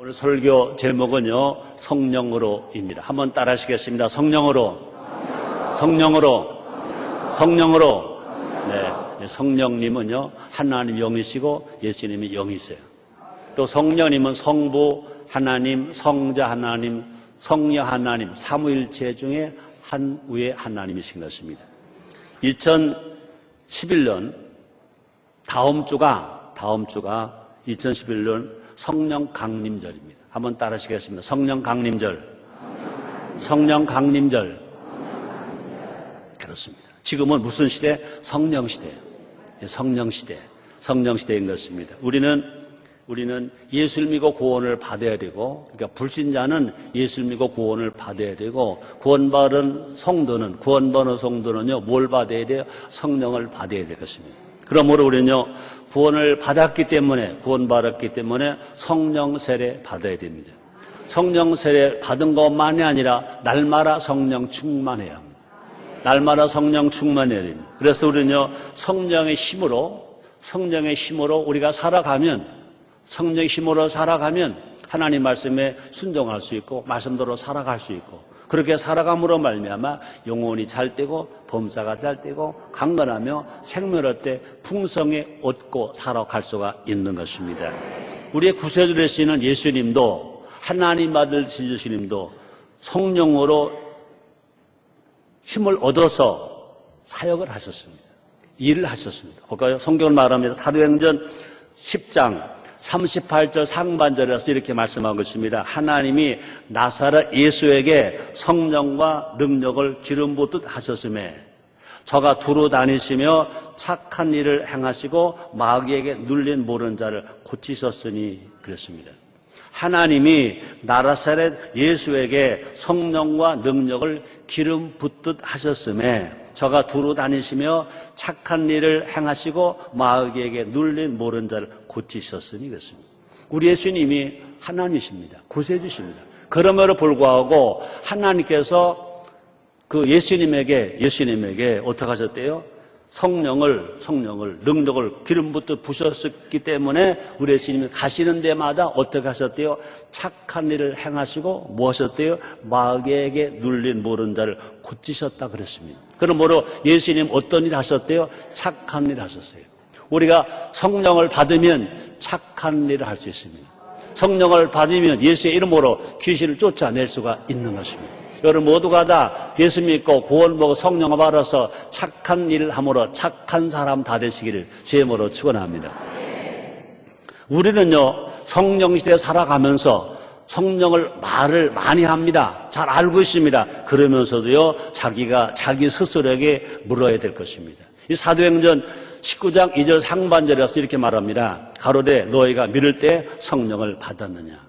오늘 설교 제목은요, 성령으로입니다. 한번 따라 하시겠습니다. 성령으로. 네, 성령님은요, 하나님 영이시고 예수님이 영이세요. 또 성령님은 성부 하나님, 성자 하나님, 성령 하나님, 삼위일체 중에 한 위의 하나님이신 것입니다. 2011년 다음 주가 2011년 성령 강림절입니다. 한번 따라 하시겠습니다. 성령 강림절. 그렇습니다. 지금은 무슨 시대? 성령 시대예요. 성령 시대인 것입니다. 우리는 예수를 믿고 구원을 받아야 되고, 그러니까 불신자는 예수를 믿고 구원을 받아야 되고, 구원받은 성도는요, 뭘 받아야 돼요? 성령을 받아야 될 것입니다. 그러므로 우리는요, 구원받았기 때문에 성령 세례 받아야 됩니다. 성령 세례 받은 것만이 아니라 날마다 성령 충만해야 합니다. 날마다 성령 충만해야 됩니다. 그래서 우리는요, 성령의 힘으로 우리가 성령의 힘으로 살아가면 하나님 말씀에 순종할 수 있고 말씀대로 살아갈 수 있고, 그렇게 살아감으로 말미암아 영혼이 잘 되고 범사가 잘 되고 강건하며 생명 얻되 풍성에 얻고 살아갈 수가 있는 것입니다. 우리의 구세주 되시는 예수님도, 하나님 아들 예수님도 성령으로 힘을 얻어서 사역을 하셨습니다. 일을 하셨습니다. 볼까요? 성경은 말합니다. 사도행전 10장 38절 상반절에서 이렇게 말씀하고 있습니다. 하나님이 나사렛 예수에게 성령과 능력을 기름 붓듯 하셨음에 저가 두루 다니시며 착한 일을 행하시고 마귀에게 눌린 모르는 자를 고치셨으니 그랬습니다. 하나님이 나사렛 예수에게 성령과 능력을 기름 붓듯 하셨음에 저가 두루 다니시며 착한 일을 행하시고 마귀에게 눌린 모르는 자를 고치셨으니 그렇습니다. 우리 예수님이 하나님이십니다. 구세주십니다. 그럼에도 불구하고 하나님께서 그 예수님에게 어떻게 하셨대요? 성령을 능력을 기름 붓듯 부셨기 때문에 우리 예수님이 가시는 데마다 어떻게 하셨대요? 착한 일을 행하시고 뭐 하셨대요? 마귀에게 눌린 모르는 자를 고치셨다 그랬습니다. 그러므로 예수님 어떤 일 하셨대요? 착한 일 하셨어요. 우리가 성령을 받으면 착한 일을 할 수 있습니다. 성령을 받으면 예수의 이름으로 귀신을 쫓아낼 수가 있는 것입니다. 여러분 모두가 다 예수 믿고 구원받고 성령을 받아서 착한 일을 함으로 착한 사람 다 되시기를 주의 이름으로 축원합니다. 우리는요, 성령 시대에 살아가면서 성령을 말을 많이 합니다. 잘 알고 있습니다. 그러면서도요, 자기 스스로에게 물어야 될 것입니다. 이 사도행전 19장 2절 상반절에서 이렇게 말합니다. 가로되 너희가 믿을 때 성령을 받았느냐.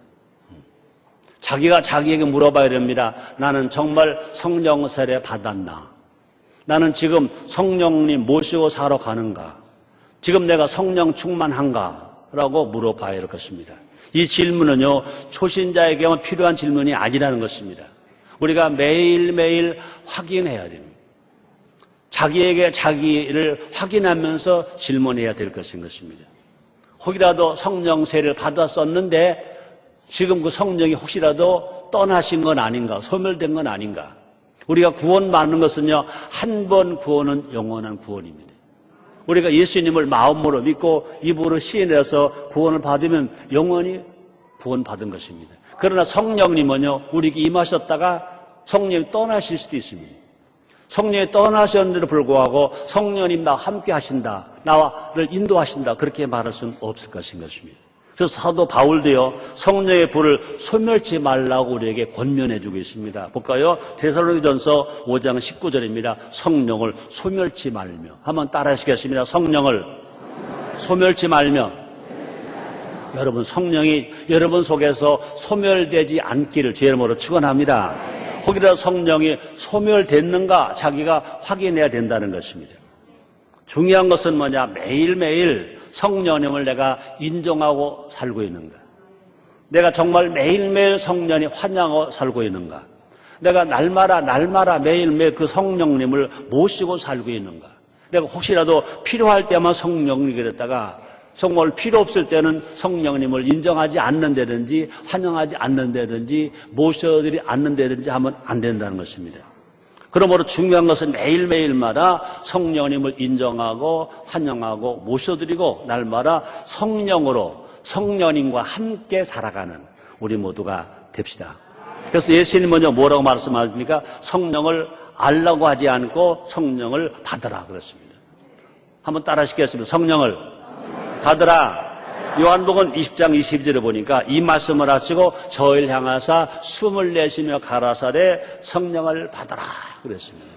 자기가 자기에게 물어봐야 됩니다. 나는 정말 성령 세례 받았나? 나는 지금 성령님 모시고 살아가는가? 지금 내가 성령 충만한가? 라고 물어봐야 할 것입니다. 이 질문은요, 초신자에게만 필요한 질문이 아니라는 것입니다. 우리가 매일매일 확인해야 됩니다. 자기에게 자기를 확인하면서 질문해야 될 것인 것입니다. 혹이라도 성령 세례를 받았었는데 지금 그 성령이 혹시라도 떠나신 건 아닌가, 소멸된 건 아닌가. 우리가 구원받는 것은요, 한 번 구원은 영원한 구원입니다. 우리가 예수님을 마음으로 믿고 입으로 시인해서 구원을 받으면 영원히 구원받은 것입니다. 그러나 성령님은요, 우리에게 임하셨다가 성령이 떠나실 수도 있습니다. 성령이 떠나셨는데도 불구하고 성령님 나와 함께 하신다, 나를 인도하신다, 그렇게 말할 수는 없을 것인 것입니다. 그래서 사도 바울도요, 성령의 불을 소멸치 말라고 우리에게 권면해주고 있습니다. 볼까요? 데살로니가전서 5장 19절입니다. 성령을 소멸치 말며. 한번 따라하시겠습니다. 성령을 소멸치 말며. 여러분, 성령이 여러분 속에서 소멸되지 않기를 주의 이름으로 축원합니다. 혹이라도 성령이 소멸됐는가 자기가 확인해야 된다는 것입니다. 중요한 것은 뭐냐? 매일매일 성령님을 내가 인정하고 살고 있는가? 내가 정말 매일매일 성령이 환영하고 살고 있는가? 내가 날마다 매일매일 그 성령님을 모시고 살고 있는가? 내가 혹시라도 필요할 때만 성령님이 그랬다가 정말 필요 없을 때는 성령님을 인정하지 않는다든지 환영하지 않는다든지 모셔드리지 않는다든지 하면 안 된다는 것입니다. 그러므로 중요한 것은 매일매일마다 성령님을 인정하고 환영하고 모셔드리고 날마다 성령님과 함께 살아가는 우리 모두가 됩시다. 그래서 예수님 먼저 뭐라고 말씀하십니까? 성령을 알라고 하지 않고 성령을 받으라 그랬습니다. 한번 따라 하시겠습니다. 성령을 받으라. 요한복음 20장 22절에 보니까 이 말씀을 하시고 저를 향하사 숨을 내쉬며 가라사대 성령을 받으라 그랬습니다.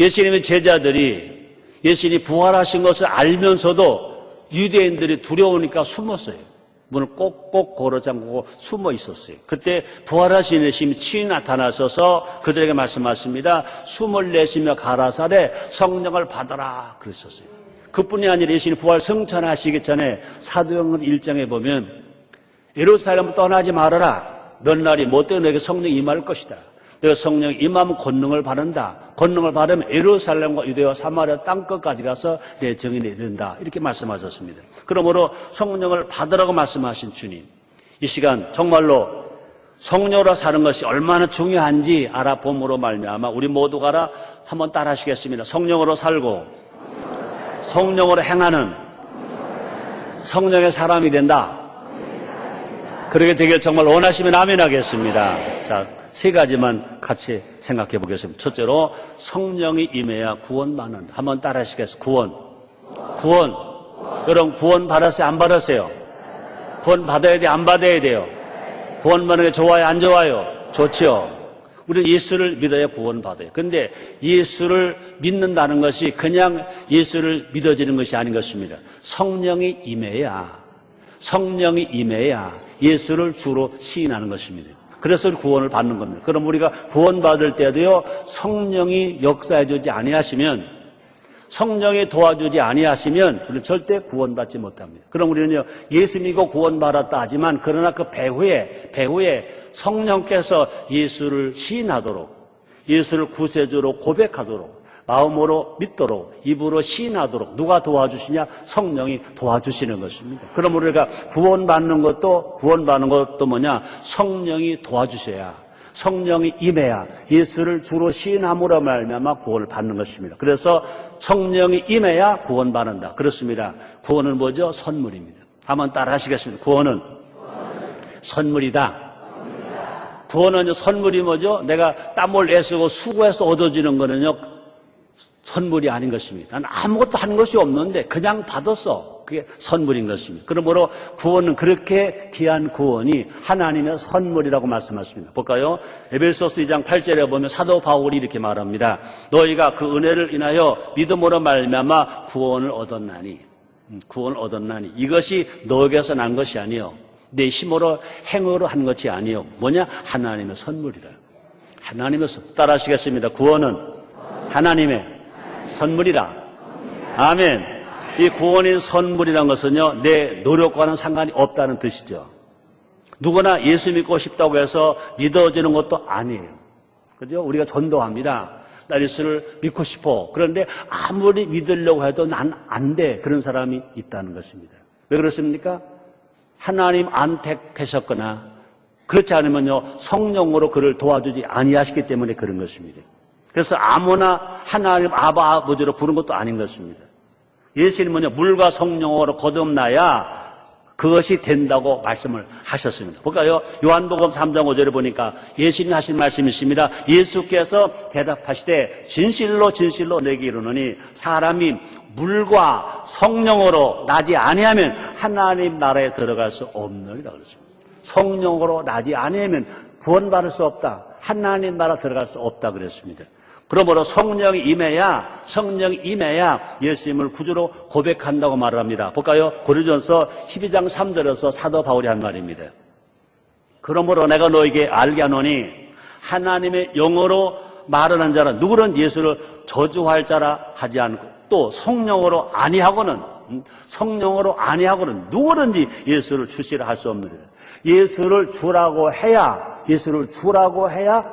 예수님의 제자들이 예수님이 부활하신 것을 알면서도 유대인들이 두려우니까 숨었어요. 문을 꼭꼭 걸어 잠그고 숨어 있었어요. 그때 부활하신 예수님이 친히 나타나셔서 그들에게 말씀하십니다. 숨을 내쉬며 가라사대 성령을 받으라 그랬었어요. 그뿐이 아니라 예수님이 부활 승천하시기 전에 사도행전 1장에 보면 예루살렘을 떠나지 말아라. 몇 날이 못되어 너에게 성령이 임할 것이다. 내가 성령이 임하면 권능을 받는다. 권능을 받으면 예루살렘과 유대와 사마리아 땅끝까지 가서 내 증인이 이른다. 이렇게 말씀하셨습니다. 그러므로 성령을 받으라고 말씀하신 주님, 이 시간 정말로 성령으로 사는 것이 얼마나 중요한지 알아봄으로 말미암아 우리 모두가 한번 따라 하시겠습니다. 성령으로 살고 성령으로 행하는 성령의 사람이 된다. 그렇게 되길 정말 원하시면 아멘 하겠습니다. 자, 세 가지만 같이 생각해 보겠습니다. 첫째로 성령이 임해야 구원받는다. 한번 따라 하시겠습니다. 구원. 여러분 구원 받았어요? 안 받았어요? 구원 받아야 돼요? 안 받아야 돼요? 구원 받는 게 좋아요? 안 좋아요? 좋죠. 우리는 예수를 믿어야 구원받아요. 그런데 예수를 믿는다는 것이 그냥 예수를 믿어지는 것이 아닌 것입니다. 성령이 임해야 예수를 주로 시인하는 것입니다. 그래서 구원을 받는 겁니다. 그럼 우리가 구원받을 때도요, 성령이 역사해 주지 아니하시면, 성령이 도와주지 아니하시면 우리는 절대 구원받지 못합니다. 그럼 우리는요, 예수 믿고 구원받았다 하지만 그러나 그 배후에 성령께서 예수를 시인하도록, 예수를 구세주로 고백하도록, 마음으로 믿도록, 입으로 시인하도록 누가 도와주시냐? 성령이 도와주시는 것입니다. 그럼 우리가 구원받는 것도 뭐냐? 성령이 도와주셔야, 성령이 임해야 예수를 주로 시인함으로 말미암아 구원을 받는 것입니다. 그래서 성령이 임해야 구원받는다. 그렇습니다. 구원은 뭐죠? 선물입니다. 한번 따라 하시겠습니다. 구원은 선물이다. 구원은 선물이 뭐죠? 내가 땀을 애쓰고 수고해서 얻어지는 거는요, 선물이 아닌 것입니다. 난 아무것도 한 것이 없는데 그냥 받았어. 그게 선물인 것입니다. 그러므로 구원은 그렇게 귀한 구원이 하나님의 선물이라고 말씀하십니다. 볼까요? 에베소서 2장 8절에 보면 사도 바울이 이렇게 말합니다. 너희가 그 은혜를 인하여 믿음으로 말미암아 구원을 얻었나니 이것이 너에게서 난 것이 아니요 내 힘으로 행으로 한 것이 아니요 뭐냐? 하나님의 선물이다. 하나님의 선물. 따라 하시겠습니다. 구원은 하나님의 선물이다. 아멘. 이 구원인 선물이라는 것은요, 내 노력과는 상관이 없다는 뜻이죠. 누구나 예수 믿고 싶다고 해서 믿어지는 것도 아니에요. 그죠? 우리가 전도합니다. 나 예수를 믿고 싶어. 그런데 아무리 믿으려고 해도 난 안 돼. 그런 사람이 있다는 것입니다. 왜 그렇습니까? 하나님 안 택하셨거나 그렇지 않으면요, 성령으로 그를 도와주지 아니하시기 때문에 그런 것입니다. 그래서 아무나 하나님 아버지로 부른 것도 아닌 것입니다. 예수님은요, 물과 성령으로 거듭나야 그것이 된다고 말씀을 하셨습니다. 볼까요? 요한복음 3장 5절에 보니까 예수님이 하신 말씀이 있습니다. 예수께서 대답하시되 진실로 내게 이르노니 사람이 물과 성령으로 나지 아니하면 하나님 나라에 들어갈 수 없느니라 그랬습니다. 성령으로 나지 아니하면 구원받을 수 없다. 하나님 나라 들어갈 수 없다 그랬습니다. 그러므로 성령이 임해야 예수님을 구주로 고백한다고 말을 합니다. 볼까요? 고린도전서 12장 3절에서 사도 바울이 한 말입니다. 그러므로 내가 너에게 알게 하노니 하나님의 영으로 말하는 자는 누구는 예수를 저주할 자라 하지 않고 또 성령으로 아니하고는 성령으로 아니하고는 누구든지 예수를 주시라 할 수 없느니라. 예수를 주라고 해야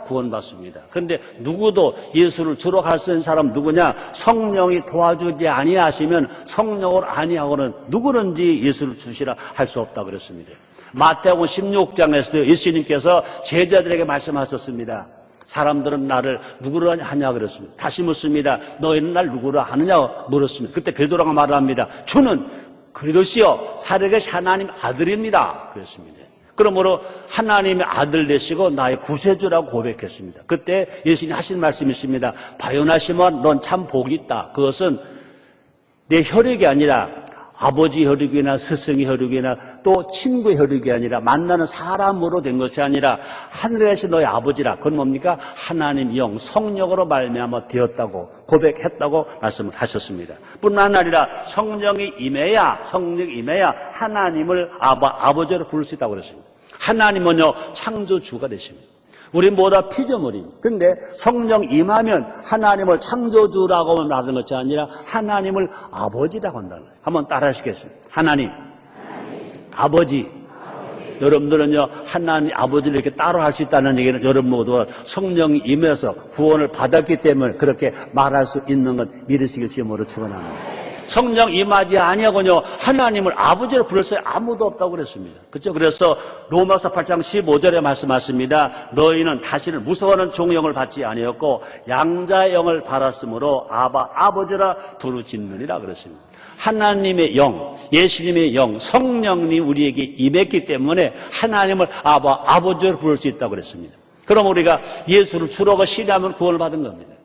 구원받습니다. 그런데 누구도 예수를 주러 갈 수 있는 사람 누구냐? 성령이 도와주지 아니하시면 성령을 아니하고는 누구든지 예수를 주시라 할 수 없다 그랬습니다. 마태복음 16장에서도 예수님께서 제자들에게 말씀하셨습니다. 사람들은 나를 누구로 하냐 그랬습니다. 다시 묻습니다. 너희는 날 누구로 하느냐 물었습니다. 그때 베드로가 말합니다. 주는 그리스도시요 살아계신 하나님 아들입니다 그랬습니다. 그러므로 하나님의 아들 되시고 나의 구세주라고 고백했습니다. 그때 예수님이 하신 말씀이 있습니다. 바요나 시몬 넌 참 복이 있다. 그것은 내 혈육이 아니라 아버지 혈육이나 스승의 혈육이나 또 친구의 혈육이 아니라 만나는 사람으로 된 것이 아니라 하늘에 계신 너의 아버지라. 그건 뭡니까? 하나님 영 성령으로 말미암아 되었다고 고백했다고 말씀을 하셨습니다. 뿐만 아니라 성령이 임해야 하나님을 아버지로 부를 수 있다고 그랬습니다. 하나님은요 창조주가 되십니다. 우리 모두 피조물입니다. 근데 성령 임하면 하나님을 창조주라고 말하는 것이 아니라 하나님을 아버지라고 한다는 거예요. 한번 따라 하시겠어요? 하나님. 아버지. 여러분들은요 하나님 아버지를 이렇게 따로 할 수 있다는 얘기는 여러분 모두 성령이 임해서 구원을 받았기 때문에 그렇게 말할 수 있는 것 믿으시길 주님으로 축원합니다. 성령 임하지 아니하고요 하나님을 아버지로 부를 수 아무도 없다고 그랬습니다. 그렇죠? 그래서 로마서 8장 15절에 말씀하십니다. 너희는 다시는 무서워하는 종영을 받지 아니었고 양자의 영을 받았으므로 아버지라 부르짖느니라 그랬습니다. 하나님의 영, 예수님의 영, 성령님 우리에게 임했기 때문에 하나님을 아버지로 부를 수 있다고 그랬습니다. 그럼 우리가 예수를 주라고 신뢰하면 구원을 받은 겁니다.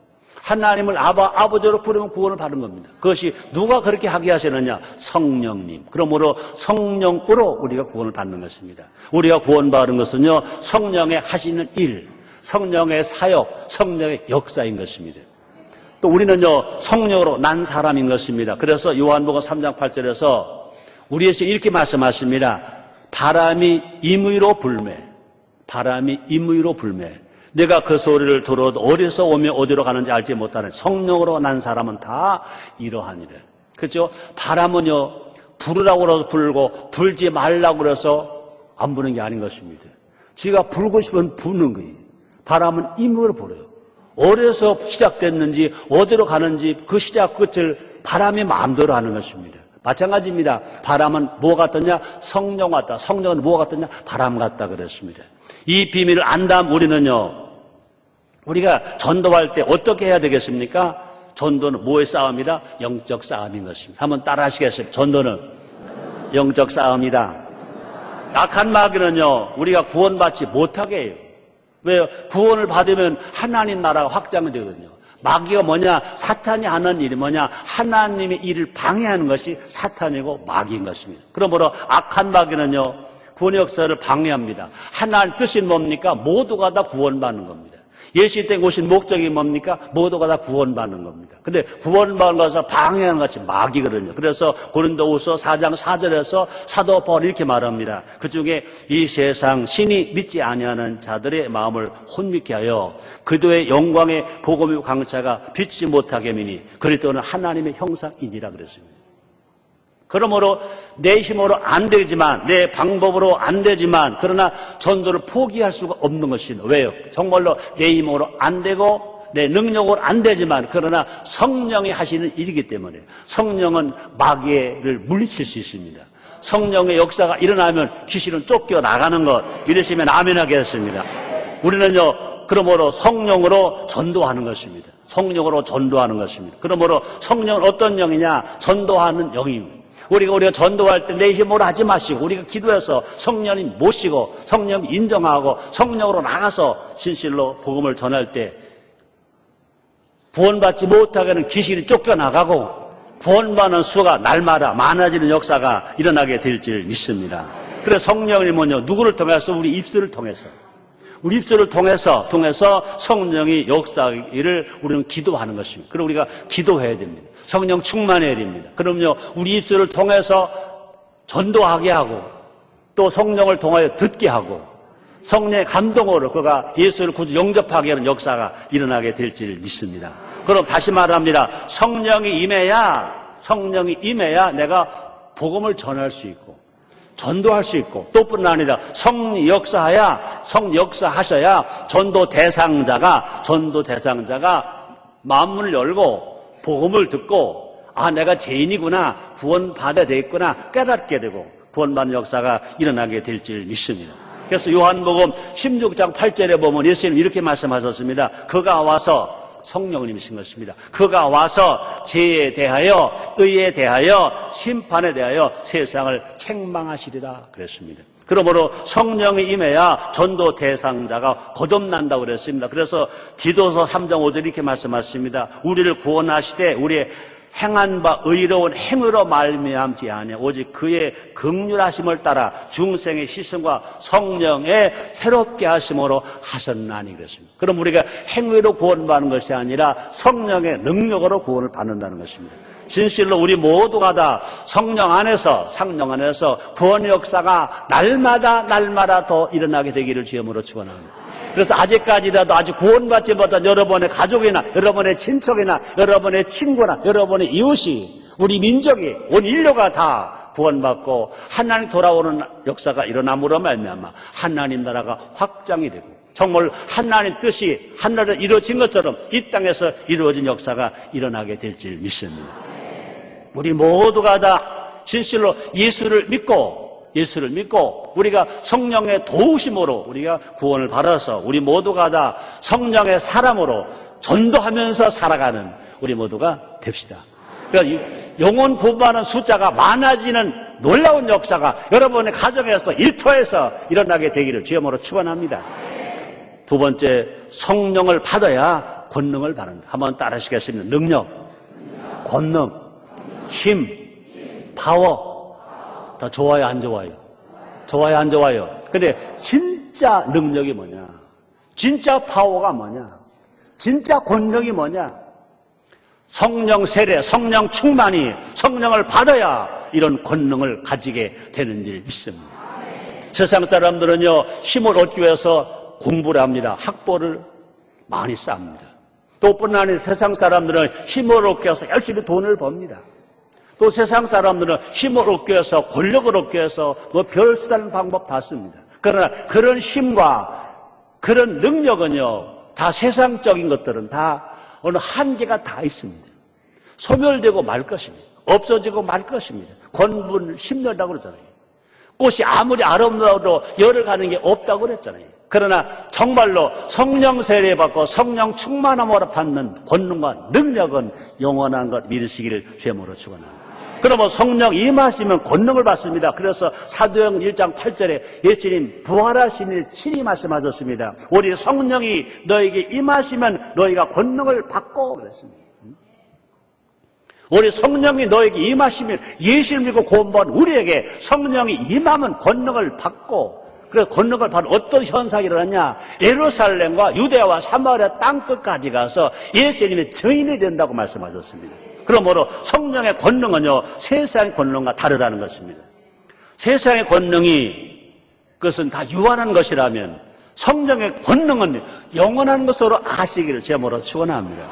하나님을 아버지로 부르면 구원을 받은 겁니다. 그것이 누가 그렇게 하게 하시느냐? 성령님. 그러므로 성령으로 우리가 구원을 받는 것입니다. 우리가 구원받은 것은요 성령의 하시는 일, 성령의 사역, 성령의 역사인 것입니다. 또 우리는요 성령으로 난 사람인 것입니다. 그래서 요한복음 3장 8절에서 우리에게 이렇게 말씀하십니다. 바람이 임의로 불매. 내가 그 소리를 들어도 어디서 오며 어디로 가는지 알지 못하는 성령으로 난 사람은 다 이러하니라. 그렇죠? 바람은요 부르라고 그래서 불고 불지 말라고 그래서 안 부는 게 아닌 것입니다. 지가 불고 싶으면 부는 거예요. 바람은 임의로 불어요. 어디서 시작됐는지 어디로 가는지 그 시작 끝을 바람이 마음대로 하는 것입니다. 마찬가지입니다. 바람은 뭐 같더냐? 성령 같다. 성령은 뭐 같더냐? 바람 같다 그랬습니다. 이 비밀을 안다면 우리는요 우리가 전도할 때 어떻게 해야 되겠습니까? 전도는 뭐의 싸움이다? 영적 싸움인 것입니다. 한번 따라 하시겠어요? 전도는 영적 싸움이다. 악한 마귀는요 우리가 구원받지 못하게 해요. 왜요? 구원을 받으면 하나님 나라가 확장이 되거든요. 마귀가 뭐냐? 사탄이 하는 일이 뭐냐? 하나님의 일을 방해하는 것이 사탄이고 마귀인 것입니다. 그러므로 악한 마귀는요 구원의 역사를 방해합니다. 하나님 뜻이 뭡니까? 모두가 다 구원받는 겁니다. 예수 때 오신 목적이 뭡니까? 모두가 다 구원받는 겁니다. 근데 구원받는 것을 방해하는 것이 마귀거든요. 그래서 고린도후서 4장 4절에서 사도 바울이 이렇게 말합니다. 그중에 이 세상 신이 믿지 아니하는 자들의 마음을 혼미케 하여 그들의 영광의 복음의 광채가 비치지 못하게 하미니 그리스도는 하나님의 형상이니라 그랬습니다. 그러므로 내 힘으로 안 되지만 내 방법으로 안 되지만 그러나 전도를 포기할 수가 없는 것이죠. 왜요? 정말로 내 힘으로 안 되고 내 능력으로 안 되지만 그러나 성령이 하시는 일이기 때문에 성령은 마귀를 물리칠 수 있습니다. 성령의 역사가 일어나면 귀신은 쫓겨나가는 것 이러시면 아멘 하겠습니다. 우리는요 그러므로 성령으로 전도하는 것입니다. 성령으로 전도하는 것입니다. 그러므로 성령은 어떤 영이냐? 전도하는 영입니다. 우리가 전도할 때 내 힘으로 하지 마시고 우리가 기도해서 성령님 모시고 성령 인정하고 성령으로 나가서 진실로 복음을 전할 때 구원받지 못하게 하는 귀신이 쫓겨나가고 구원받는 수가 날마다 많아지는 역사가 일어나게 될 줄 믿습니다. 그래서 성령님은요 누구를 통해서? 우리 입술을 통해서 성령이 역사하기를 우리는 기도하는 것입니다. 그리고 우리가 기도해야 됩니다. 성령 충만해야 됩니다. 그럼요, 우리 입술을 통해서 전도하게 하고 또 성령을 통하여 듣게 하고 성령의 감동으로 그가 예수를 구주 영접하게 하는 역사가 일어나게 될 줄 믿습니다. 그럼 다시 말합니다. 성령이 임해야 성령이 임해야 내가 복음을 전할 수 있고 전도할 수 있고, 또뿐 아니라 성역사하셔야 전도 대상자가 마음문을 열고 복음을 듣고, 아, 내가 죄인이구나, 구원받아야 되겠구나 깨닫게 되고 구원받는 역사가 일어나게 될 줄 믿습니다. 그래서 요한복음 16장 8절에 보면 예수님 이렇게 말씀하셨습니다. 그가 와서, 성령님이신 것입니다. 그가 와서 죄에 대하여, 의에 대하여, 심판에 대하여 세상을 책망하시리라 그랬습니다. 그러므로 성령이 임해야 전도 대상자가 거듭난다고 그랬습니다. 그래서 디도서 3장 5절 이렇게 말씀하십니다. 우리를 구원하시되 우리의 행한 바 의로운 행으로 말미암지 아니하 오직 그의 긍휼하심을 따라 중생의 희생과 성령의 새롭게 하심으로 하셨나니 그랬습니다. 그럼 우리가 행위로 구원받는 것이 아니라 성령의 능력으로 구원을 받는다는 것입니다. 진실로 우리 모두가 다 성령 안에서 구원의 역사가 날마다 더 일어나게 되기를 주님으로 축원합니다. 그래서 아직까지라도 아직 구원받지 못한 여러분의 가족이나 여러분의 친척이나 여러분의 친구나 여러분의 이웃이, 우리 민족이, 온 인류가 다 구원받고 하나님 돌아오는 역사가 일어남으로 말미암아 하나님 나라가 확장이 되고 정말 하나님 뜻이 하늘에 이루어진 것처럼 이 땅에서 이루어진 역사가 일어나게 될 줄 믿습니다. 우리 모두가 다 진실로 예수를 믿고 우리가 성령의 도우심으로 우리가 구원을 받아서 우리 모두가 다 성령의 사람으로 전도하면서 살아가는 우리 모두가 됩시다. 그러니까 영혼 구원하는 숫자가 많아지는 놀라운 역사가 여러분의 가정에서 일터에서 일어나게 되기를 주님으로 축원합니다. 두 번째, 성령을 받아야 권능을 받는다. 한번 따라하시겠습니다. 능력, 권능, 힘, 파워. 다 좋아요, 안 좋아요? 좋아요, 안 좋아요? 근데 진짜 능력이 뭐냐? 진짜 파워가 뭐냐? 진짜 권력이 뭐냐? 성령 세례, 성령 충만이, 성령을 받아야 이런 권능을 가지게 되는 줄 믿습니다. 세상 사람들은요, 힘을 얻기 위해서 공부를 합니다. 학벌을 많이 쌓습니다. 또뿐 아니라 세상 사람들은 힘을 얻기 위해서 열심히 돈을 법니다. 또 세상 사람들은 힘을 얻기 위해서, 권력을 얻기 위해서 별 수단 방법 다 씁니다. 그러나 그런 힘과 그런 능력은요, 다 세상적인 것들은 다 어느 한계가 다 있습니다. 소멸되고 말 것입니다. 없어지고 말 것입니다. 권분 심멸이라고 그러잖아요. 꽃이 아무리 아름다워도 열을 가는 게 없다고 그랬잖아요. 그러나 정말로 성령 세례 받고 성령 충만함으로 받는 권능과 능력은 영원한 것 믿으시기를 죄물로 축원합니다. 그러면 성령 임하시면 권능을 받습니다. 그래서 사도행 1장 8절에 예수님 부활하시니 친히 말씀하셨습니다. 우리 성령이 너에게 임하시면 너희가 권능을 받고 그랬습니다. 우리 성령이 너에게 임하시면, 예수를 믿고 구원받은 우리에게 성령이 임하면 권능을 받고, 그래서 권능을 받은 어떤 현상이 일어났냐? 예루살렘과 유대와 사마리아 땅끝까지 가서 예수님의 증인이 된다고 말씀하셨습니다. 그러므로 성령의 권능은요, 세상의 권능과 다르다는 것입니다. 세상의 권능이 그것은 다 유한한 것이라면 성령의 권능은 영원한 것으로 아시기를 제모로 축원합니다.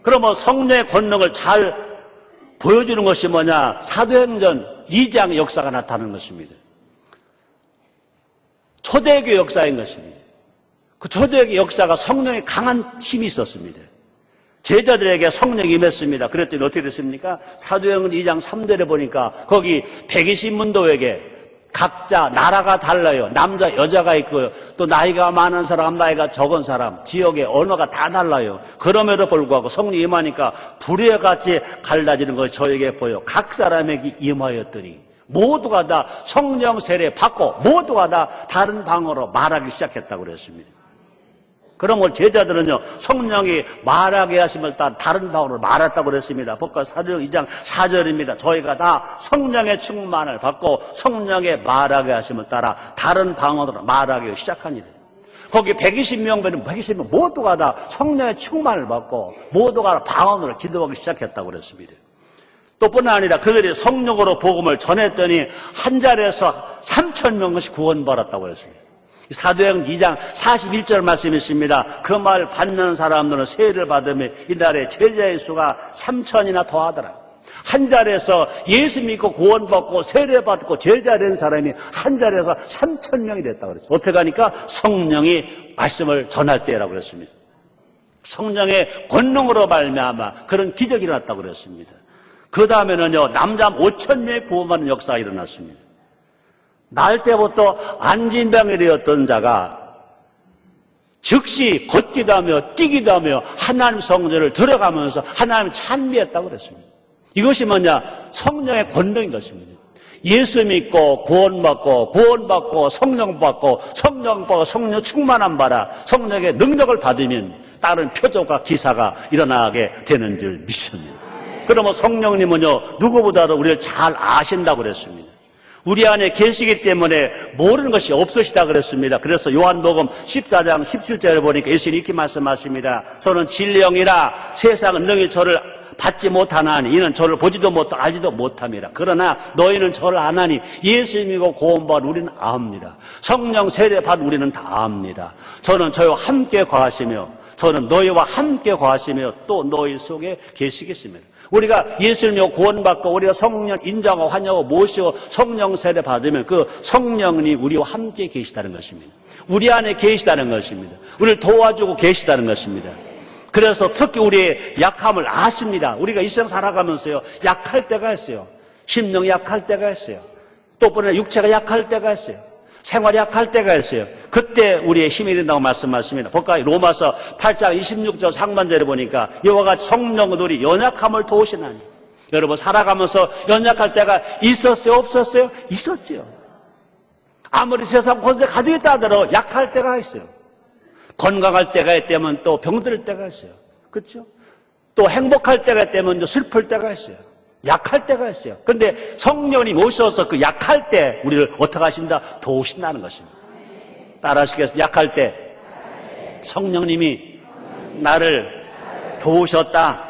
그러면 성령의 권능을 잘 보여주는 것이 뭐냐? 사도행전 2장 역사가 나타나는 것입니다. 초대교회 역사인 것입니다. 그 초대교회 역사가 성령의 강한 힘이 있었습니다. 제자들에게 성령이 임했습니다. 그랬더니 어떻게 됐습니까? 사도행전 2장 3절에 보니까 거기 120문도에게 각자 나라가 달라요. 남자 여자가 있고요. 또 나이가 많은 사람, 나이가 적은 사람, 지역의 언어가 다 달라요. 그럼에도 불구하고 성령이 임하니까 불의 같이 갈라지는 것이 저에게 보여 각 사람에게 임하였더니 모두가 다 성령 세례 받고 모두가 다 다른 방어로 말하기 시작했다고 그랬습니다. 그러면 제자들은요, 성령이 말하게 하심을 따라 다른 방언으로 말했다고 그랬습니다. 복과 사도행 2장 4절입니다. 저희가 다 성령의 충만을 받고 성령의 말하게 하심을 따라 다른 방언으로 말하기 시작하니라. 거기 120명 모두가 다 성령의 충만을 받고 모두가 방언으로 기도하기 시작했다고 그랬습니다. 또뿐 아니라 그들이 성령으로 복음을 전했더니 한 자리에서 3,000명씩 구원받았다고 그랬습니다. 사도행 2장 41절 말씀이 있습니다. 그 말 받는 사람들은 세례를 받으며 이날에 제자의 수가 3,000이나 더하더라. 한 자리에서 예수 믿고 구원받고 세례받고 제자 된 사람이 한 자리에서 3,000명이 됐다고 그랬죠. 어떻게 하니까 성령이 말씀을 전할 때라고 그랬습니다. 성령의 권능으로 말미암아 그런 기적이 일어났다고 그랬습니다. 그 다음에는요, 남자 5,000명의 구원받는 역사가 일어났습니다. 날 때부터 안진병이 되었던 자가 즉시 걷기도 하며 뛰기도 하며 하나님 성전을 들어가면서 하나님 찬미했다고 그랬습니다. 이것이 뭐냐? 성령의 권능인 것입니다. 예수 믿고 구원받고 성령 받고 성령 충만함 받아 성령의 능력을 받으면 다른 표적과 기사가 일어나게 되는 줄 믿습니다. 그러면 성령님은요, 누구보다도 우리를 잘 아신다고 그랬습니다. 우리 안에 계시기 때문에 모르는 것이 없으시다 그랬습니다. 그래서 요한복음 14장 17절에 보니까 예수님이 이렇게 말씀하십니다. 저는 진리영이라 세상은 능히 저를 받지 못하나니 이는 저를 보지도 못하고 알지도 못함이라. 그러나 너희는 저를 아나니 예수 믿고 구원받은 우리는 압니다. 성령 세례 받은 우리는 다 압니다. 저는 저희와 함께 거하시며 저는 너희와 함께 거하시며 또 너희 속에 계시겠습니다. 우리가 예수를 믿고 구원받고 우리가 성령 인정하고 환영하고 모시고 성령 세례 받으면 그 성령이 우리와 함께 계시다는 것입니다. 우리 안에 계시다는 것입니다. 우리를 도와주고 계시다는 것입니다. 그래서 특히 우리의 약함을 아십니다. 우리가 이 세상 살아가면서요, 약할 때가 있어요. 심령이 약할 때가 있어요. 또 보면 육체가 약할 때가 있어요. 생활이 약할 때가 있어요. 그때 우리의 힘이 된다고 말씀하십니다. 볼까요? 로마서 8장 26절 상반절에 보니까 이와 같이 성령은 우리 연약함을 도우시나니. 여러분 살아가면서 연약할 때가 있었어요? 없었어요? 있었지요. 아무리 세상 권세 가지고 있다 하더라도 약할 때가 있어요. 건강할 때가 있다면 또 병들 때가 있어요. 그렇죠? 또 행복할 때가 있다면 슬플 때가 있어요. 약할 때가 있어요. 그런데 성령이 오셔서 그 약할 때 우리를 어떻게 하신다? 도우신다는 것입니다. 따라 하시겠습니다. 약할 때 성령님이 나를 도우셨다.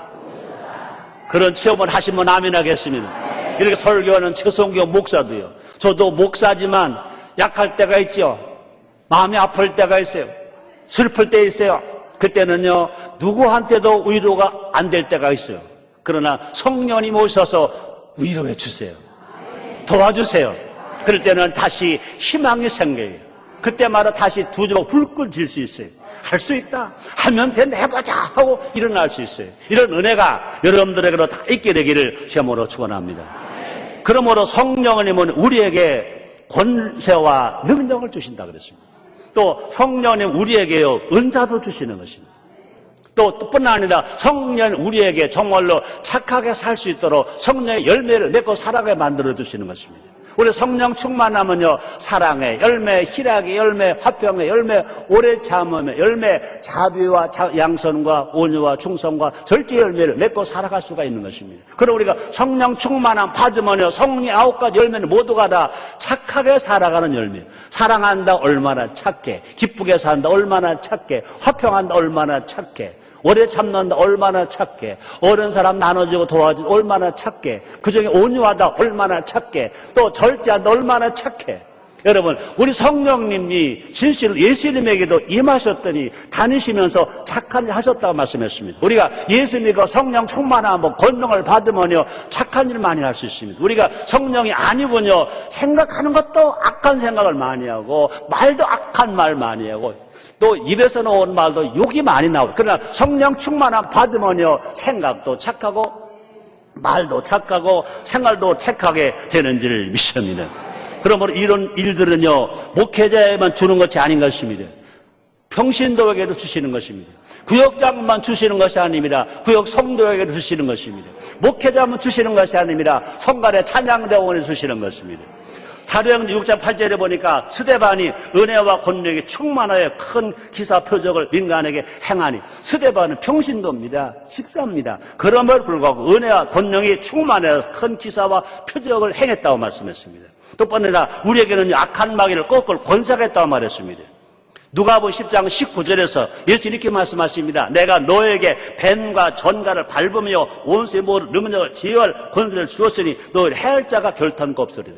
그런 체험을 하시면 아멘 하겠습니다. 이렇게 설교하는 최성경 목사도요. 저도 목사지만 약할 때가 있죠. 마음이 아플 때가 있어요. 슬플 때 있어요. 그때는요, 누구한테도 위로가 안 될 때가 있어요. 그러나 성령님 오셔서 위로해 주세요. 도와주세요. 그럴 때는 다시 희망이 생겨요. 그때마다 다시 두 주먹 불끈 질 수 있어요. 할 수 있다. 하면 된다. 해보자 하고 일어날 수 있어요. 이런 은혜가 여러분들에게도 다 있게 되기를 제목으로 축원합니다. 그러므로 성령님은 우리에게 권세와 능력을 주신다 그랬습니다. 또 성령님 우리에게요 은사도 주시는 것입니다. 또 뿐 아니라 성령 우리에게 정말로 착하게 살 수 있도록 성령의 열매를 맺고 살아가게 만들어 주시는 것입니다. 우리 성령 충만하면요 사랑의 열매, 희락의 열매, 화평의 열매, 오래 참음의 열매, 자비와 양선과 온유와 충성과 절제 열매를 맺고 살아갈 수가 있는 것입니다. 그럼 우리가 성령 충만함 받으면요 성령의 9가지 열매는 모두가 다 착하게 살아가는 열매. 사랑한다 얼마나 착해, 기쁘게 산다 얼마나 착해, 화평한다 얼마나 착해, 오래 참는다 얼마나 착해, 어른 사람 나눠주고 도와주고 얼마나 착해, 그중에 온유하다 얼마나 착해, 또 절제한다 얼마나 착해. 여러분 우리 성령님이 진실로 예수님에게도 임하셨더니 다니시면서 착한 일 하셨다고 말씀했습니다. 우리가 예수 믿고 성령 충만하고 권능을 받으면요 착한 일 많이 할 수 있습니다. 우리가 성령이 아니군요 생각하는 것도 악한 생각을 많이 하고 말도 악한 말 많이 하고 또 입에서 나온 말도 욕이 많이 나오고. 그러나 성령 충만함 받으면요 생각도 착하고 말도 착하고 생활도 착하게 되는 줄 믿습니다. 그러므로 이런 일들은요 목회자에만 주는 것이 아닌 것입니다. 평신도에게도 주시는 것입니다. 구역장만 주시는 것이 아닙니다. 구역 성도에게도 주시는 것입니다. 목회자만 주시는 것이 아닙니다. 성간의 찬양대원에 주시는 것입니다. 사도행전 6장 8절에 보니까 스데반이 은혜와 권능이 충만하여 큰 기사 표적을 민간에게 행하니, 스데반은 평신도입니다. 식사입니다. 그럼에도 불구하고 은혜와 권능이 충만하여 큰 기사와 표적을 행했다고 말씀했습니다. 또 뻔해라 우리에게는 악한 마귀를 거꾸로 권세하겠다고 말했습니다. 누가복음 10장 19절에서 예수 이렇게 말씀하십니다. 내가 너에게 뱀과 전갈을 밟으며 원수의 모든 능력을 지혜할 권세를 주었으니 너를 해할 자가 결탄코 없으리라.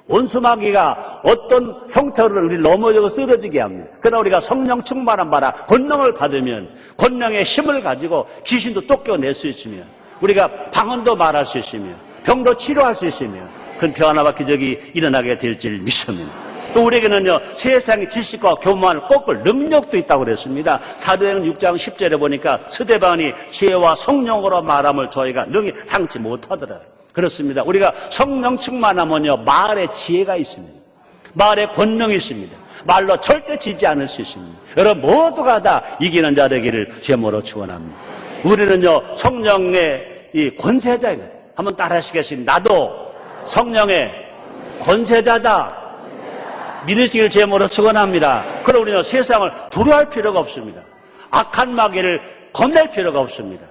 원수 마귀가 어떤 형태로 우리를 넘어지고 쓰러지게 합니다. 그러나 우리가 성령 충만한 바라 권능을 받으면 권능의 힘을 가지고 귀신도 쫓겨낼 수 있으며 우리가 방언도 말할 수 있으며 병도 치료할 수 있으며 큰 변화와 기적이 일어나게 될 줄 믿습니다. 또 우리에게는요, 세상의 지식과 교만을 꺾을 능력도 있다고 그랬습니다. 사도행전 6장 10절에 보니까 스데반이 지혜와 성령으로 말함을 저희가 능히 당치 못하더라. 그렇습니다. 우리가 성령 충만하면요, 말에 지혜가 있습니다. 말에 권능이 있습니다. 말로 절대 지지 않을 수 있습니다. 여러분 모두가 다 이기는 자 되기를 제모로 축원합니다. 우리는요, 성령의 이 권세자입니다. 한번 따라하시겠습니다. 나도 성령의 권세자다. 믿으시길 제모로 축원합니다. 그럼 우리는 세상을 두려워할 필요가 없습니다. 악한 마귀를 겁낼 필요가 없습니다.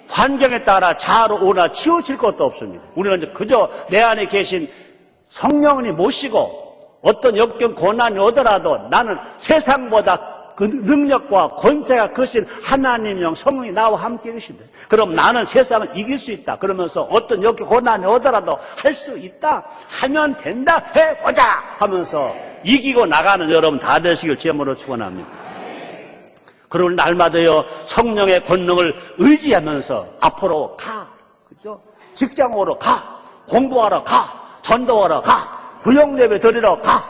환경에 따라 좌로 오나 치우칠 것도 없습니다. 우리는 그저 내 안에 계신 성령이 모시고 어떤 역경 고난이 오더라도 나는 세상보다 그 능력과 권세가 크신 하나님의 성령이 나와 함께 계신데, 그럼 나는 세상을 이길 수 있다. 그러면서 어떤 역경 고난이 오더라도 할 수 있다. 하면 된다. 해보자 하면서 이기고 나가는 여러분 다 되시길 제모로 축원합니다. 그러면 날마다요, 성령의 권능을 의지하면서 앞으로 가. 그죠? 직장으로 가. 공부하러 가. 전도하러 가. 구역 예배 드리러 가.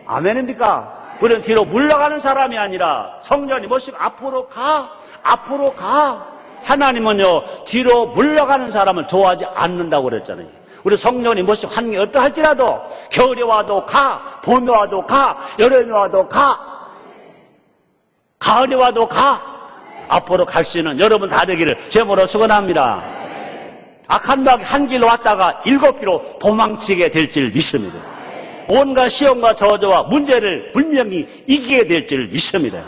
아멘입니까? 우리는 뒤로 물러가는 사람이 아니라 성령이 모시고 앞으로 가. 앞으로 가. 하나님은요, 뒤로 물러가는 사람을 좋아하지 않는다고 그랬잖아요. 우리 성령이 모시고 환경이 어떠할지라도 겨울이 와도 가. 봄이 와도 가. 여름이 와도 가. 가을이 와도 가. 앞으로 갈 수 있는 여러분 다 되기를 제모로 축원합니다. 악한 마귀 한 길로 왔다가 7길로 도망치게 될 줄 믿습니다. 온갖 시험과 저주와 문제를 분명히 이기게 될 줄 믿습니다.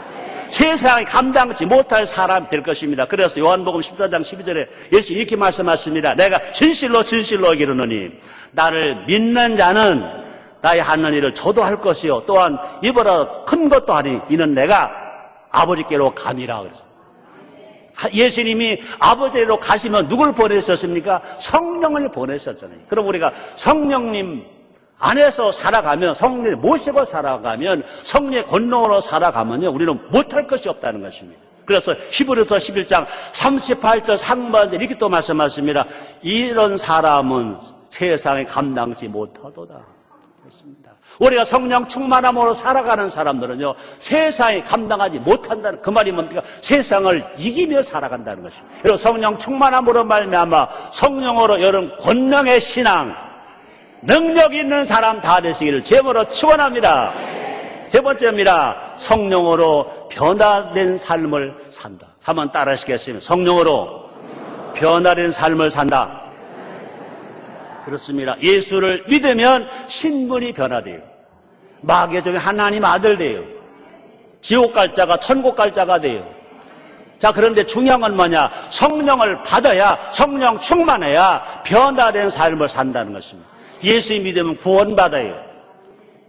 세상이 감당치 못할 사람이 될 것입니다. 그래서 요한복음 14장 12절에 예수 이렇게 말씀하십니다. 내가 진실로 진실로 이르노니 나를 믿는 자는 나의 하는 일을 저도 할 것이요 또한 이보다 큰 것도 하니 이는 내가 아버지께로 감이라 그랬어요. 예수님이 아버지로 가시면 누굴 보내셨습니까? 성령을 보내셨잖아요. 그럼 우리가 성령님 안에서 살아가면, 성령을 모시고 살아가면, 성령의 권능으로 살아가면요, 우리는 못할 것이 없다는 것입니다. 그래서 히브리서 11장 38절 상반에 이렇게 또 말씀하십니다. 이런 사람은 세상에 감당치 못하도다. 그렇습니다. 우리가 성령 충만함으로 살아가는 사람들은요, 세상에 감당하지 못한다는 그 말이 뭡니까? 세상을 이기며 살아간다는 것입니다. 여러분 성령 충만함으로 말미암아 성령으로 여러분 권능의 신앙, 능력 있는 사람 다 되시기를 제모로 축원합니다. 세 번째입니다. 성령으로 변화된 삶을 산다. 한번 따라하시겠습니다. 성령으로 변화된 삶을 산다. 그렇습니다. 예수를 믿으면 신분이 변화돼요. 마귀의 종이 하나님 아들 돼요. 지옥 갈 자가 천국 갈 자가 돼요. 자, 그런데 중요한 건 뭐냐? 성령을 받아야, 성령 충만해야 변화된 삶을 산다는 것입니다. 예수 믿으면 구원받아요.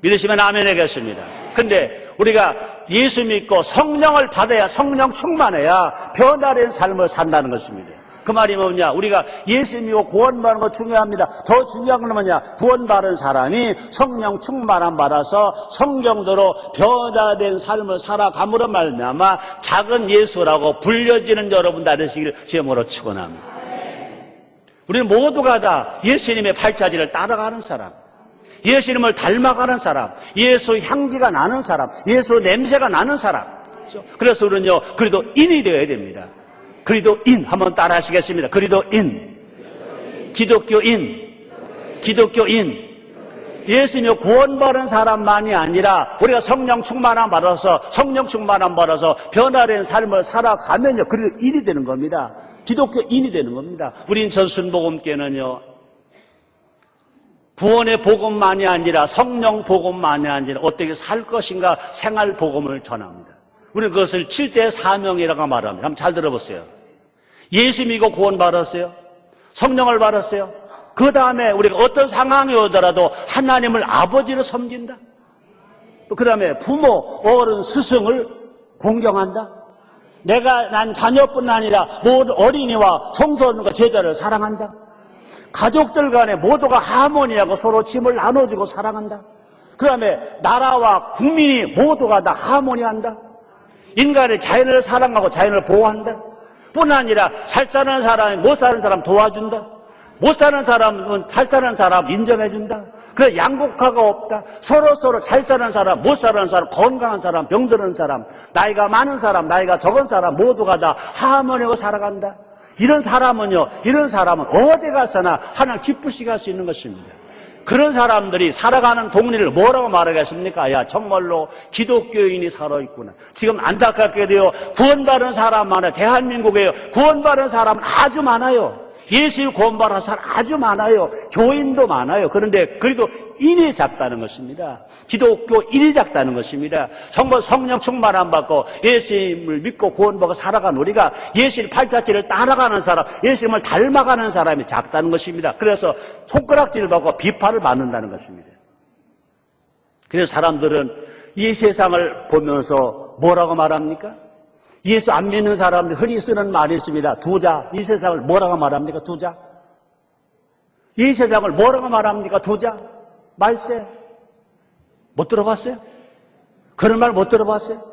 믿으시면 아멘 하겠습니다. 근데 우리가 예수 믿고 성령을 받아야, 성령 충만해야 변화된 삶을 산다는 것입니다. 그 말이 뭐냐? 우리가 예수 믿고 구원받는 거 중요합니다. 더 중요한 건 뭐냐? 구원받은 사람이 성령 충만함 받아서 성경대로 변화된 삶을 살아감으로 말미암아 작은 예수라고 불려지는 여러분 다 되시기를 제모로 축원합니다. 우리는 모두가 다 예수님의 발자취를 따라가는 사람, 예수님을 닮아가는 사람, 예수 향기가 나는 사람, 예수 냄새가 나는 사람. 그래서 우리는요, 그래도 인이 되어야 됩니다. 그리도인 한번 따라 하시겠습니다. 그리도인, 기독교인, 기독교인. 예수님이 구원받은 사람만이 아니라 우리가 성령 충만함 받아서, 성령 충만함 받아서 변화된 삶을 살아가면요, 그리도인이 되는 겁니다. 기독교인이 되는 겁니다. 우린 전순복음교회는요, 구원의 복음만이 아니라 성령 복음만이 아니라 어떻게 살 것인가 생활 복음을 전합니다. 우리는 그것을 7대 사명이라고 말합니다. 한번 잘 들어보세요. 예수 믿고 구원받았어요. 성령을 받았어요. 그 다음에 우리가 어떤 상황이 오더라도 하나님을 아버지로 섬긴다. 또 그 다음에 부모, 어른, 스승을 공경한다. 내가 난 자녀뿐 아니라 모든 어린이와 청소년과 제자를 사랑한다. 가족들 간에 모두가 하모니하고 서로 짐을 나눠주고 사랑한다. 그 다음에 나라와 국민이 모두가 다 하모니한다. 인간의 자연을 사랑하고 자연을 보호한다. 뿐 아니라 잘 사는 사람이 못 사는 사람 도와준다. 못 사는 사람은 잘 사는 사람 인정해준다. 그래, 양극화가 없다. 서로 잘 사는 사람, 못 사는 사람, 건강한 사람, 병드는 사람, 나이가 많은 사람, 나이가 적은 사람 모두가 다 하모니하고 살아간다. 이런 사람은 어디 가서나 하나님 기쁘시게 할 수 있는 것입니다. 그런 사람들이 살아가는 동리를 뭐라고 말하겠습니까? 야, 정말로 기독교인이 살아있구나. 지금 안타깝게도요, 구원받은 사람 많아요. 대한민국에요, 구원받은 사람은 아주 많아요. 예수를 구원받은 사람 아주 많아요. 교인도 많아요. 그런데 그래도 인이 작다는 것입니다. 기독교 인이 작다는 것입니다. 정말 성령 충만 안 받고 예수님을 믿고 구원받고 살아간 우리가 예수님 팔자취를 따라가는 사람, 예수님을 닮아가는 사람이 작다는 것입니다. 그래서 손가락질을 받고 비판을 받는다는 것입니다. 그래서 사람들은 이 세상을 보면서 뭐라고 말합니까? 예수 안 믿는 사람들 흔히 쓰는 말이 있습니다. 두자. 이 세상을 뭐라고 말합니까? 두자. 이 세상을 뭐라고 말합니까? 두자. 말세. 못 들어봤어요? 그런 말 못 들어봤어요?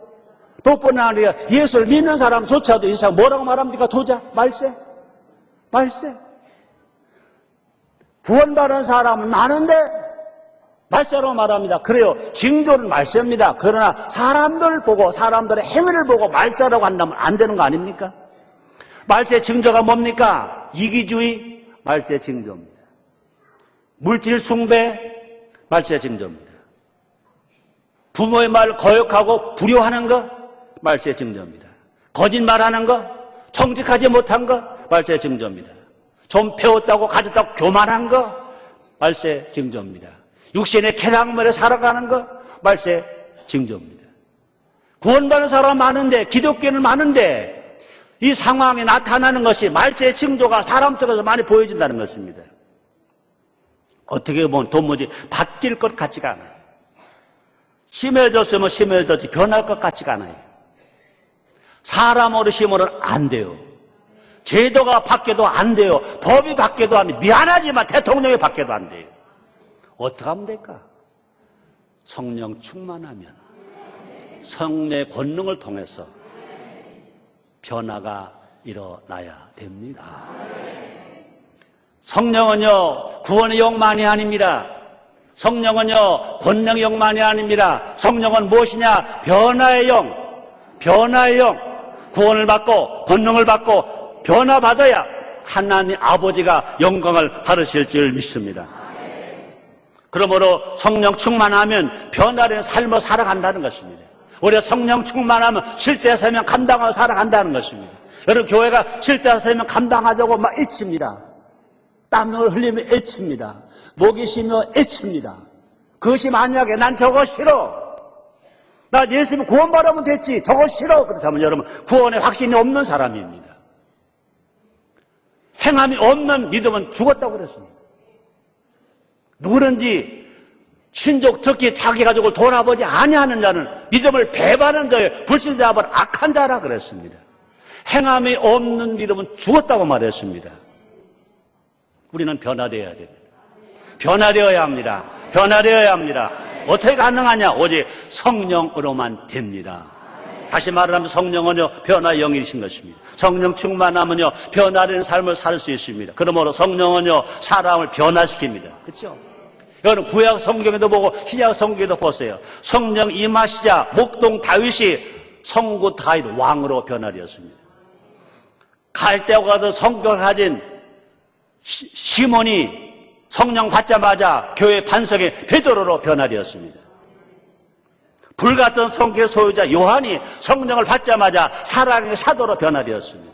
또뿐 아니라 예수를 믿는 사람조차도 이 세상 뭐라고 말합니까? 두자. 말세. 말세. 구원받은 사람은 많은데 말세라고 말합니다. 그래요. 징조는 말세입니다. 그러나 사람들 보고 사람들의 행위를 보고 말세라고 한다면 안 되는 거 아닙니까? 말세 징조가 뭡니까? 이기주의, 말세 징조입니다. 물질 숭배, 말세 징조입니다. 부모의 말을 거역하고 불효하는 거, 말세 징조입니다. 거짓말하는 거, 정직하지 못한 거, 말세 징조입니다. 좀 배웠다고 가졌다고 교만한 거, 말세 징조입니다. 육신의 쾌락물에 살아가는 것, 말세 징조입니다. 구원받는 사람 많은데, 기독교는 많은데 이 상황에 나타나는 것이 말세 징조가 사람 속에서 많이 보여진다는 것입니다. 어떻게 보면 도무지 바뀔 것 같지가 않아요. 심해졌으면 심해졌지 변할 것 같지가 않아요. 사람으로 심으면 안 돼요. 제도가 바뀌어도 안 돼요. 법이 바뀌어도 안 돼요. 미안하지만 대통령이 바뀌어도 안 돼요. 어떻게 하면 될까? 성령 충만하면 성령의 권능을 통해서 변화가 일어나야 됩니다. 성령은요, 구원의 영만이 아닙니다. 성령은요, 권능의 영만이 아닙니다. 성령은 무엇이냐? 변화의 영. 변화의 영. 구원을 받고 권능을 받고 변화받아야 하나님 아버지가 영광을 받으실 줄 믿습니다. 그러므로 성령 충만하면 변화된 삶을 살아간다는 것입니다. 우리가 성령 충만하면 쉴 때 서면 감당하고 살아간다는 것입니다. 여러분, 교회가 쉴 때 서면 감당하자고 막 애칩니다. 땀을 흘리며 애칩니다. 목이 쉬며 애칩니다. 그것이 만약에 난 저거 싫어, 나 예수님 구원받으면 됐지, 저거 싫어, 그렇다면 여러분 구원에 확신이 없는 사람입니다. 행함이 없는 믿음은 죽었다고 그랬습니다. 누구든지 친족 특히 자기 가족을 돌아보지 아니하는 자는 믿음을 배반하는 자의 불신자분 악한 자라 그랬습니다. 행함이 없는 믿음은 죽었다고 말했습니다. 우리는 변화되어야 됩니다. 변화되어야 합니다. 변화되어야 합니다. 어떻게 가능하냐? 오직 성령으로만 됩니다. 다시 말하면 성령은요, 변화의 영이신 것입니다. 성령 충만하면요, 변화되는 삶을 살 수 있습니다. 그러므로 성령은요, 사람을 변화시킵니다. 그렇죠? 여러분, 구약 성경에도 보고 신약 성경에도 보세요. 성령 임하시자 목동 다윗이 성구 다윗 왕으로 변화되었습니다. 갈대와 가서 성경을 가진 시몬이 성령 받자마자 교회 반석의 베드로로 변화되었습니다. 불같은 성경의 소유자 요한이 성령을 받자마자 사랑의 사도로 변화되었습니다.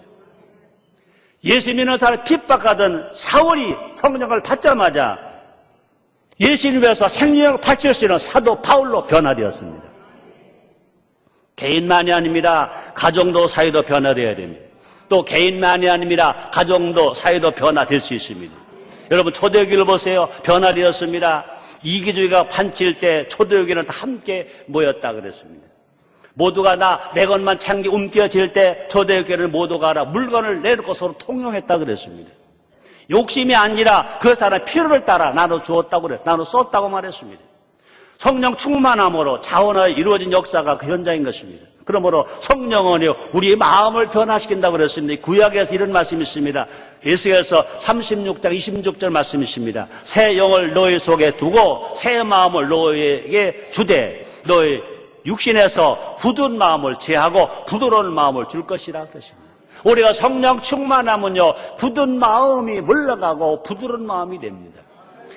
예수 믿는 사람을 핍박하던 사울이 성령을 받자마자 예수님 위해서 생명을 바칠 수 있는 사도 바울로 변화되었습니다. 개인만이 아닙니다. 가정도 사회도 변화되어야 됩니다. 또 개인만이 아닙니다. 가정도 사회도 변화될 수 있습니다. 여러분, 초대교회를 보세요. 변화되었습니다. 이기주의가 판칠 때 초대교회는 다 함께 모였다 그랬습니다. 모두가 내 것만 창기 움켜쥘 때 초대교회는 모두가 알아 물건을 내놓고 서로 통용했다 그랬습니다. 욕심이 아니라 그 사람의 필요를 따라 나눠 주었다고 그래, 나눠 썼다고 말했습니다. 성령 충만함으로 자원하여 이루어진 역사가 그 현장인 것입니다. 그러므로 성령은요, 우리의 마음을 변화시킨다고 그랬습니다. 구약에서 이런 말씀이 있습니다. 에스겔서 36장 26절 말씀이 있습니다. 새 영을 너희 속에 두고 새 마음을 너희에게 주되 너희 육신에서 굳은 마음을 제하고 부드러운 마음을 줄 것이라 그러십니다. 우리가 성령 충만하면요, 굳은 마음이 물러가고 부드러운 마음이 됩니다.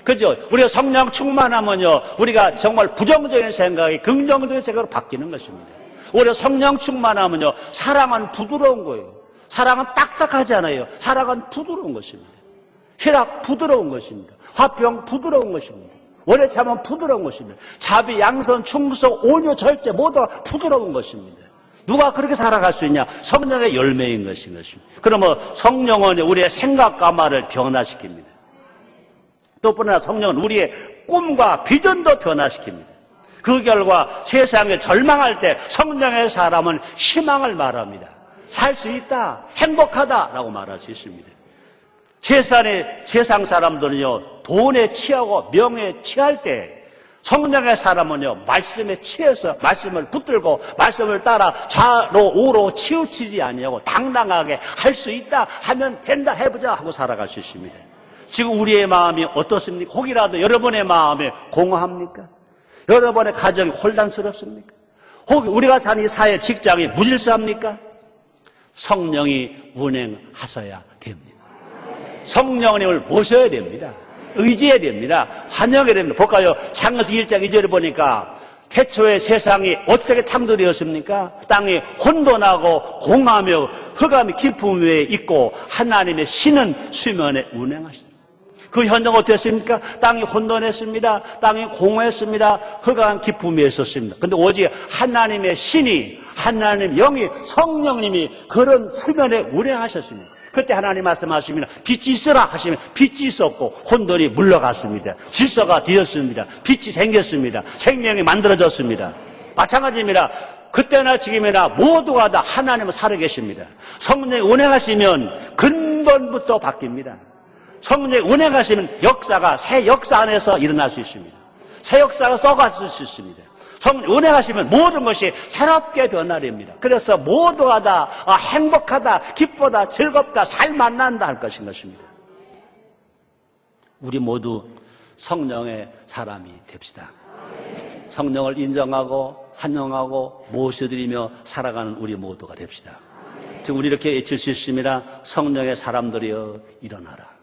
그죠? 우리가 성령 충만하면요, 우리가 정말 부정적인 생각이 긍정적인 생각으로 바뀌는 것입니다. 우리가 성령 충만하면요, 사랑은 부드러운 거예요. 사랑은 딱딱하지 않아요. 사랑은 부드러운 것입니다. 희락 부드러운 것입니다. 화평 부드러운 것입니다. 오래 참은 부드러운 것입니다. 자비, 양선, 충성, 온유, 절제 모두 부드러운 것입니다. 누가 그렇게 살아갈 수 있냐? 성령의 열매인 것인 것입니다. 그러면 성령은 우리의 생각과 말을 변화시킵니다. 또 뿐 아니라 성령은 우리의 꿈과 비전도 변화시킵니다. 그 결과 세상에 절망할 때 성령의 사람은 희망을 말합니다. 살 수 있다, 행복하다라고 말할 수 있습니다. 세상 사람들은요, 돈에 취하고 명예에 취할 때 성령의 사람은요, 말씀에 취해서 말씀을 붙들고 말씀을 따라 좌로 우로 치우치지 아니하고 당당하게 할 수 있다, 하면 된다, 해보자 하고 살아갈 수 있습니다. 지금 우리의 마음이 어떻습니까? 혹이라도 여러분의 마음에 공허합니까? 여러분의 가정이 혼란스럽습니까? 혹 우리가 사는 이 사회 직장이 무질서합니까? 성령이 운행하셔야 됩니다. 성령님을 모셔야 됩니다. 의지해야 됩니다. 환영해야 됩니다. 볼까요? 창세기 1장 2절에 보니까 태초에 세상이 어떻게 창조되었습니까? 땅이 혼돈하고 공하며 흑암이 깊음 위에 있고 하나님의 신은 수면에 운행하시더라. 그 현장 어땠습니까? 땅이 혼돈했습니다. 땅이 공허했습니다. 흑암 깊음 위에 있었습니다. 근데 오직 하나님의 신이, 하나님 영이, 성령님이 그런 수면에 운행하셨습니다. 그때 하나님 말씀하십니다. 빛이 있어라 하시면 빛이 있었고 혼돈이 물러갔습니다. 질서가 되었습니다. 빛이 생겼습니다. 생명이 만들어졌습니다. 마찬가지입니다. 그때나 지금이나 모두가 다 하나님은 살아계십니다. 성령이 운행하시면 근본부터 바뀝니다. 성령이 운행하시면 역사가 새 역사 안에서 일어날 수 있습니다. 새 역사가 썩어질 수 있습니다. 성령 운행하시면 모든 것이 새롭게 변화됩니다. 그래서 모두가 다 행복하다, 기쁘다, 즐겁다, 잘 만난다 할 것인 것입니다. 우리 모두 성령의 사람이 됩시다. 성령을 인정하고 환영하고 모셔드리며 살아가는 우리 모두가 됩시다. 지금 우리 이렇게 외칠 수 있습니다. 성령의 사람들이여 일어나라.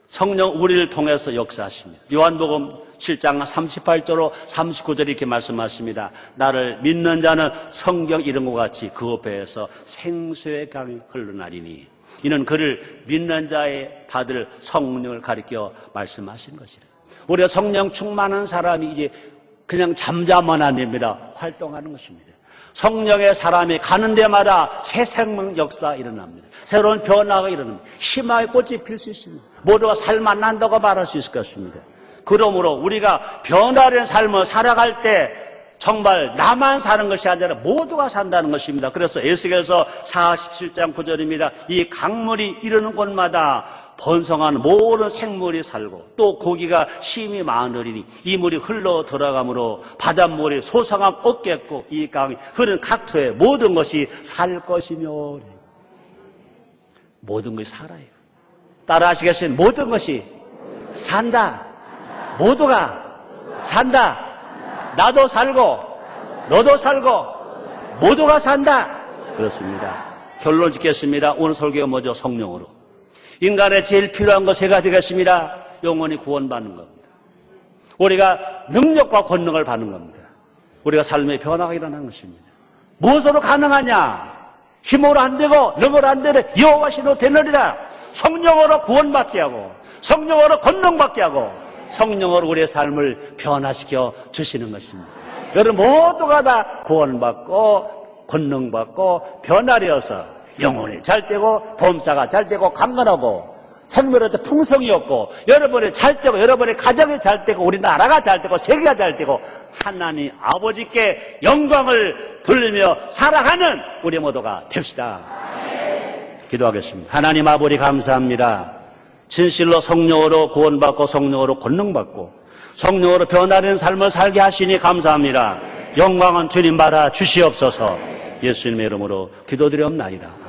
성령 우리를 통해서 역사하십니다. 요한복음 7장 38절로 39절 이렇게 말씀하십니다. 나를 믿는 자는 성경 이름과 같이 그 배에서 생수의 강이 흘러나리니 이는 그를 믿는 자의 받을 성령을 가리켜 말씀하신 것이라. 우리가 성령 충만한 사람이 이제 그냥 잠자만 안 됩니다. 활동하는 것입니다. 성령의 사람이 가는 데마다 새 생명 역사가 일어납니다. 새로운 변화가 일어납니다. 희망의 꽃이 필 수 있습니다. 모두가 살만 난다고 말할 수 있을 것입니다. 그러므로 우리가 변화된 삶을 살아갈 때 정말 나만 사는 것이 아니라 모두가 산다는 것입니다. 그래서 에스겔서 47장 9절입니다. 이 강물이 이르는 곳마다 번성한 모든 생물이 살고 또 고기가 심히 많으리니 이 물이 흘러 들어가므로 바닷물이 소상함 없겠고 이 강이 흐르는 각처에 모든 것이 살 것이며 모든 것이 살아요. 따라 하시겠어요? 모든 것이 산다. 모두가 산다. 나도 살고 너도 살고 모두가 산다. 그렇습니다. 결론 짓겠습니다. 오늘 설교가 뭐죠? 성령으로. 인간의 제일 필요한 것 세 가지겠습니다. 영원히 구원받는 겁니다. 우리가 능력과 권능을 받는 겁니다. 우리가 삶의 변화가 일어나는 것입니다. 무엇으로 가능하냐? 힘으로 안 되고 능으로 안 되네. 여호와 신으로 되느니라. 성령으로 구원받게 하고 성령으로 권능받게 하고 성령으로 우리의 삶을 변화시켜 주시는 것입니다. 여러분 모두가 다 구원받고 권능받고 변화되어서 영혼이 잘되고 범사가 잘되고 강건하고 생명의 풍성이 없고 여러분이 잘되고 여러분의 가정이 잘되고 우리나라가 잘되고 세계가 잘되고 하나님 아버지께 영광을 돌리며 살아가는 우리 모두가 됩시다. 기도하겠습니다. 하나님 아버지 감사합니다. 진실로 성령으로 구원받고 성령으로 권능받고 성령으로 변화된 삶을 살게 하시니 감사합니다. 영광은 주님 받아 주시옵소서. 예수님의 이름으로 기도드리옵나이다.